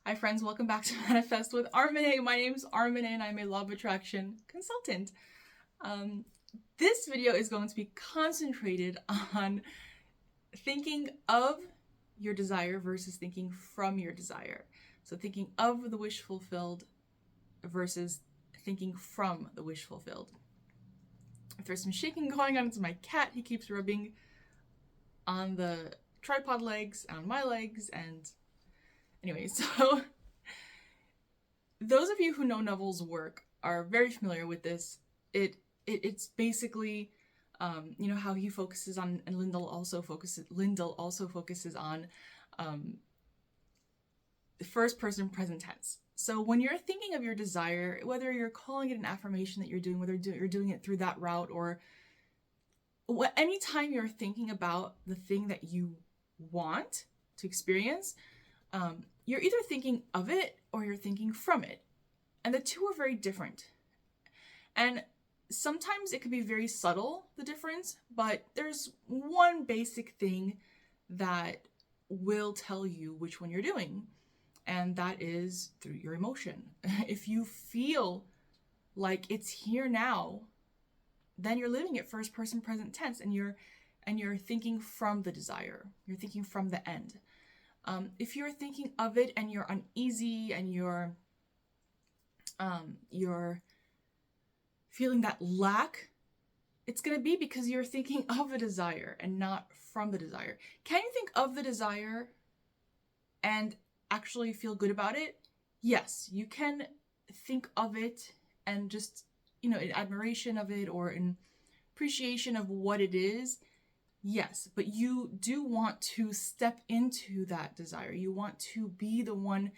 Hi friends, welcome back to Manifest with Armine. My name is Armine and I'm a law of attraction consultant. This video is going to be concentrated on thinking of your desire versus thinking from your desire. So thinking of the wish fulfilled versus thinking from the wish fulfilled. If there's some shaking going on, it's my cat. He keeps rubbing on the tripod legs, on my legs, and anyway, so those of you who know Neville's work are very familiar with this. It's basically, how he focuses on, and Lindell also focuses on the first person present tense. So when you're thinking of your desire, whether you're calling it an affirmation that you're doing, whether you're doing it through that route, or anytime you're thinking about the thing that you want to experience, you're either thinking of it or you're thinking from it. And the two are very different. And sometimes it can be very subtle, the difference, but there's one basic thing that will tell you which one you're doing, and that is through your emotion. If you feel like it's here now, then you're living it first person present tense, and you're thinking from the desire. You're thinking from the end. If you're thinking of it and you're uneasy and you're feeling that lack, it's going to be because you're thinking of a desire and not from the desire. Can you think of the desire and actually feel good about it? Yes, you can think of it and just, in admiration of it or in appreciation of what it is. Yes, but you do want to step into that desire. You want to be the one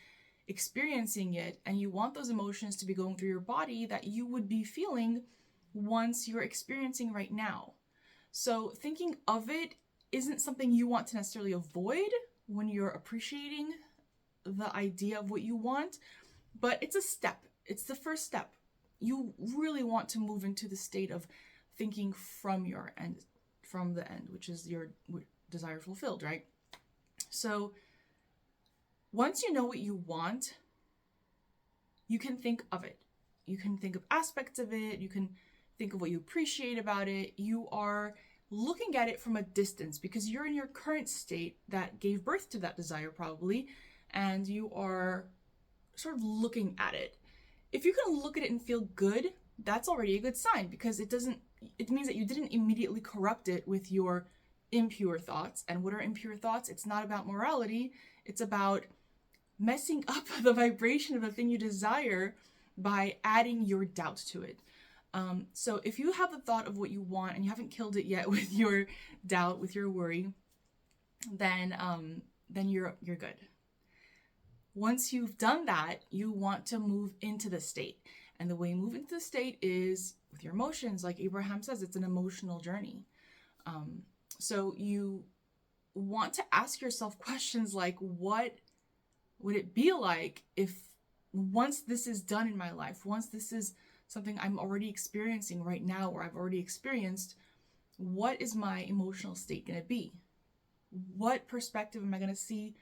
experiencing it, and you want those emotions to be going through your body that you would be feeling once you're experiencing right now. So thinking of it isn't something you want to necessarily avoid when you're appreciating the idea of what you want, but it's a step. It's the first step. You really want to move into the state of thinking from your end, from the end, which is your desire fulfilled, right? So once you know what you want, you can think of it. You can think of aspects of it. You can think of what you appreciate about it. You are looking at it from a distance because you're in your current state that gave birth to that desire probably, and you are sort of looking at it. If you can look at it and feel good, that's already a good sign, because it means that you didn't immediately corrupt it with your impure thoughts. And what are impure thoughts? It's not about morality. It's about messing up the vibration of the thing you desire by adding your doubt to it. So if you have the thought of what you want and you haven't killed it yet with your doubt, with your worry, then you're good. Once you've done that, you want to move into the state. And the way you move into the state is with your emotions. Like Abraham says, it's an emotional journey. So you want to ask yourself questions like, what would it be like if once this is done in my life, once this is something I'm already experiencing right now, or I've already experienced, what is my emotional state going to be? What perspective am I going to see?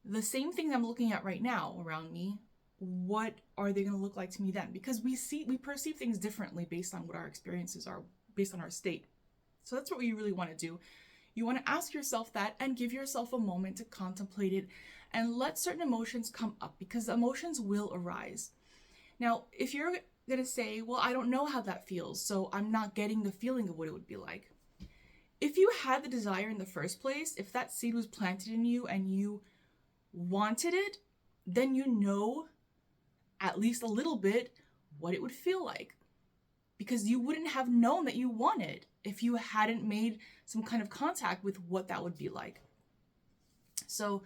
The same things I'm looking at right now around me, what are they going to look like to me then? Because we perceive things differently based on what our experiences are, based on our state. So that's what we really want to do. You want to ask yourself that and give yourself a moment to contemplate it and let certain emotions come up, because emotions will arise. Now, if you're going to say, well, I don't know how that feels, so I'm not getting the feeling of what it would be like. If you had the desire in the first place, if that seed was planted in you and you wanted it, then you know at least a little bit what it would feel like, because you wouldn't have known that you want it if you hadn't made some kind of contact with what that would be like. So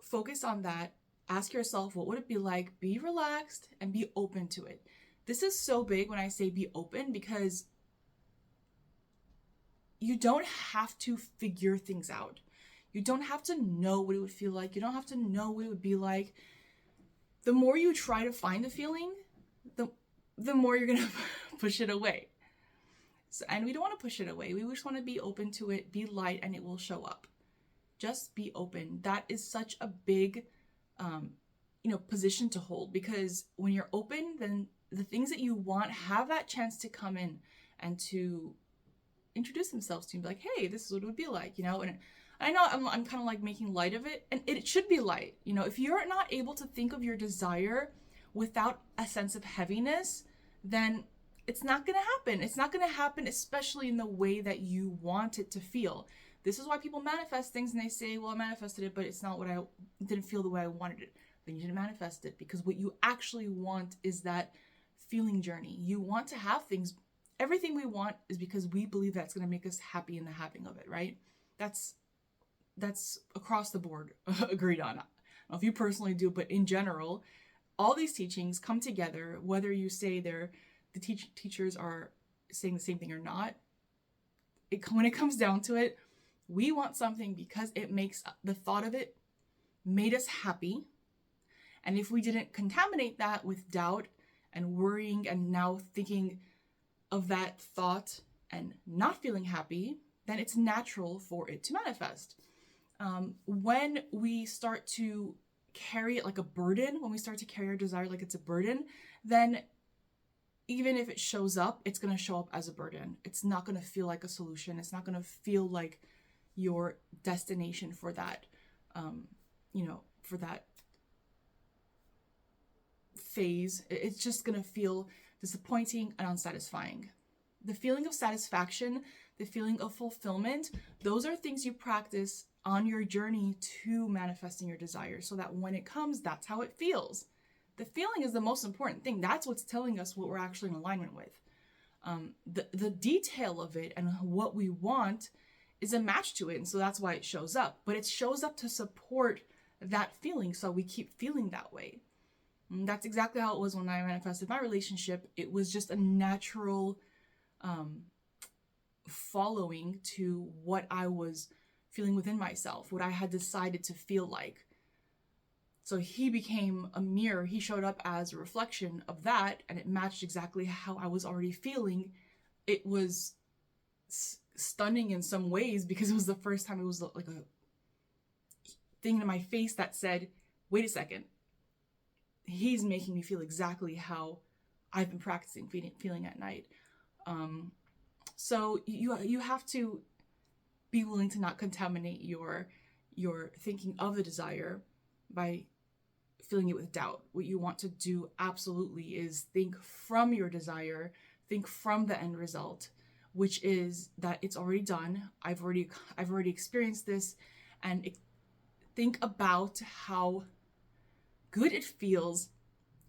focus on that. Ask yourself, what would it be like? Be relaxed and be open to it. This is so big when I say be open, because you don't have to figure things out. You don't have to know what it would feel like. You don't have to know what it would be like. The more you try to find a feeling, the more you're going to push it away. So, and we don't want to push it away. We just want to be open to it, be light, and it will show up. Just be open. That is such a big position to hold, because when you're open, then the things that you want have that chance to come in and to introduce themselves to you and be like, hey, this is what it would be like, and I know I'm kind of like making light of it, and it should be light. If you're not able to think of your desire without a sense of heaviness, then it's not going to happen. It's not going to happen, especially in the way that you want it to feel. This is why people manifest things and they say, well, I manifested it, but it's not what it didn't feel the way I wanted it. Then you didn't manifest it, because what you actually want is that feeling journey. You want to have things. Everything we want is because we believe that's going to make us happy in the having of it, right? That's across the board agreed on. I don't know if you personally do, but in general, all these teachings come together, whether you say the teachers are saying the same thing or not. When it comes down to it, we want something because it makes the thought of it made us happy. And if we didn't contaminate that with doubt and worrying and now thinking of that thought and not feeling happy, then it's natural for it to manifest. When we start to carry it like a burden, when we start to carry our desire like it's a burden, then even if it shows up, it's going to show up as a burden. It's not going to feel like a solution. It's not going to feel like your destination for that, for that phase. It's just going to feel disappointing and unsatisfying. The feeling of satisfaction, the feeling of fulfillment, those are things you practice on your journey to manifesting your desire, so that when it comes, that's how it feels. The feeling is the most important thing. That's what's telling us what we're actually in alignment with. The detail of it and what we want is a match to it, and so that's why it shows up. But it shows up to support that feeling, so we keep feeling that way. And that's exactly how it was when I manifested my relationship. It was just a natural following to what I was feeling within myself, what I had decided to feel like. So he became a mirror. He showed up as a reflection of that, and it matched exactly how I was already feeling. It was stunning in some ways, because it was the first time it was like a thing in my face that said, wait a second, he's making me feel exactly how I've been practicing feeling at night. So you have to be willing to not contaminate your thinking of the desire by filling it with doubt. What you want to do absolutely is think from your desire, think from the end result, which is that it's already done. I've already experienced this, and think about how good it feels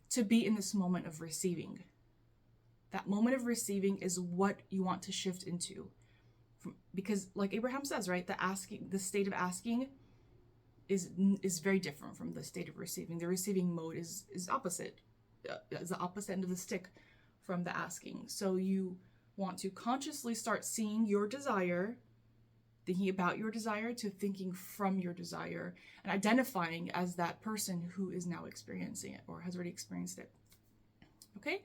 to be in this moment of receiving. That moment of receiving is what you want to shift into. Because like Abraham says, right, the state of asking is very different from the state of receiving. The receiving mode is opposite. Is the opposite end of the stick from the asking. So you want to consciously start seeing your desire, thinking about your desire, to thinking from your desire, and identifying as that person who is now experiencing it or has already experienced it. Okay,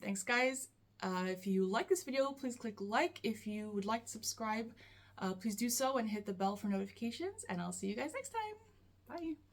thanks guys. If you like this video, please click like. If you would like to subscribe, please do so and hit the bell for notifications, and I'll see you guys next time. Bye.